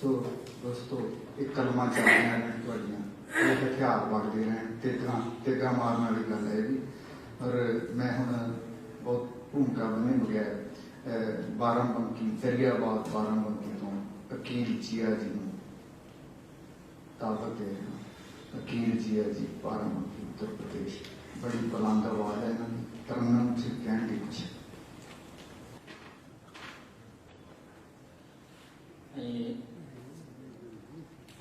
ਸੋ ਦੋਸਤੋ ਇੱਕ ਕਲਮਾਂ ਚੱਲਦੀਆਂ ਨੇ ਤੁਹਾਡੀਆਂ, ਇਹ ਹਥਿਆਰ ਵਗਦੇ ਰਹਿਣ, ਤੇਗਾ ਮਾਰਨ ਵਾਲੀ ਗੱਲ ਹੈ ਜੀ। ਔਰ ਮੈਂ ਹੁਣ ਬਹੁਤ ਭੂਮਿਕਾ ਬਣੇ ਹੋ ਗਿਆ ਬਾਰਾਬੰਕੀ ਦਰਿਆਬਾਦ ਬਾਰਾਬੰਕੀ ਤੋਂ ਵਕੀਲ ਜੀਆ ਜੀ ਨੂੰ ਦਾਵਤ ਦੇ ਰਿਹਾ। ਵਕੀਲ ਜੀਆ ਜੀ ਬਾਰਾਬੰਕੀ ਉੱਤਰ ਪ੍ਰਦੇਸ਼, ਬੜੀ ਬੁਲੰਦ ਆਵਾਜ਼ ਹੈ ਇਹਨਾਂ ਦੀ, ਤਰਨਮ ਚ ਕਹਿਣ ਦੀ ਕੁਛ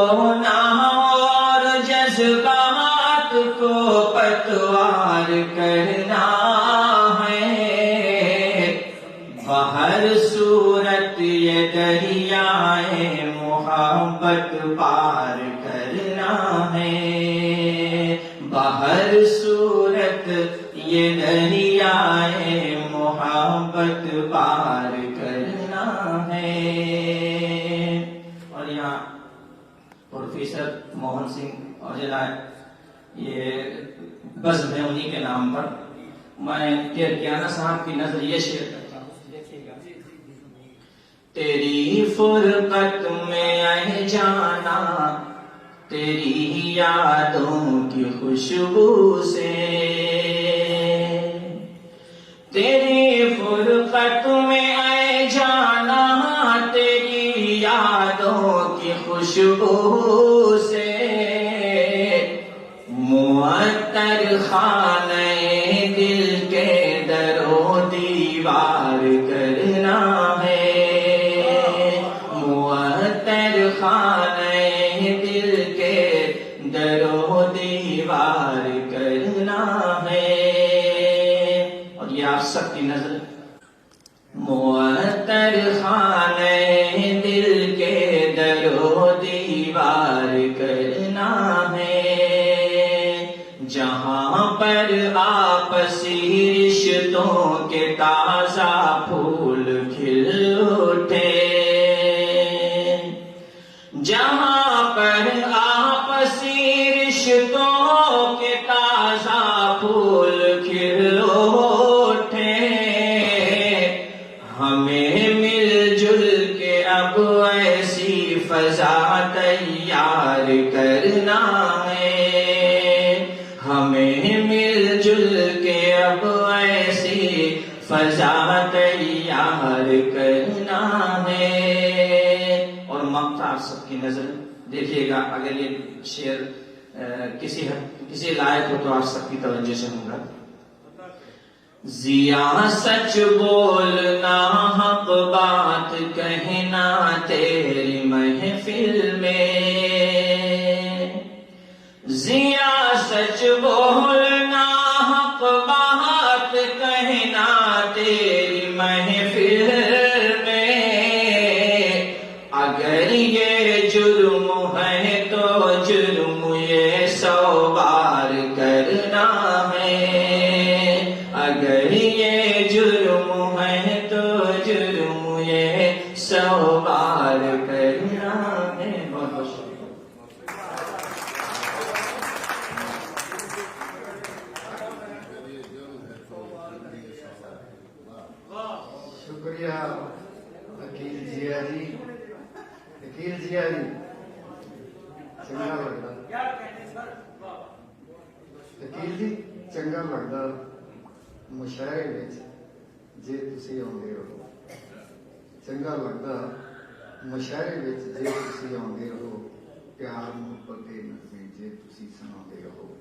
ہونا اور جذبات کو پتوار کرنا ہے، بہر صورت یہ دریائے محبت پار کرنا ہے، بہر صورت یہ دریائے محبت پار کرنا ہے۔ اور یہاں پروفیسر موہن سنگھ اوجلا یہ بزم ہے، انہی کے نام پر میں کیرکیانہ صاحب کی نظر یہ شیئر کرتا ہوں، دیکھیے گا۔ تیری فرقت میں اے جانا، تیری یادوں کی خوشبو سے، تیری فرقت میں اے جانا، تیری یادوں کی خوشبو سے، معطر خانہ دل کے در و دیوار کرنا ہے، معطر خانہ دل کے در و دیوار کرنا ہے۔ اور یہ آپ سب کی نظر، معطر خانہ دل کے در و دیوار کرنا ہے، جہاں پر آپسی رشتوں کے تازہ پھول کھل اٹھے، جہاں پر آپسی رشتوں کے تازہ پھول کھل اٹھے، ہمیں مل جل کے اب ایسی فضا تیار کرنا ہے، ہمیں مل جل کے اب ایسی فضا تیار کرنا ہے۔ اور مقطع سب کی نظر دیکھیے گا، اگر یہ شعر کسی لائق ہو تو آپ سب کی توجہ سے ہوگا۔ ضیا سچ بولنا، حق بات کہنا تیری محفل میں، ضیا سچ بولنا، حق بات کہنا تیری محفل میں، اگر یہ جرم ہے تو جرم یہ 100 بار کرنا ہے، اگر یہ جرم ہے تو جرم یہ 100 بار کرنا ہے۔ بہت بہت شکریہ۔ شکریہ وکیل جیا جی، وکیل جیا جی چنگا لگتا، وکیل جی چنگا لگتا مشاعرے وچ جے تسی آؤندے ہو، چنگا لگتا مشاعرے وچ جے تسی آؤندے ہو، پیار محبت دے نغمے جے تسی سناؤندے ہو۔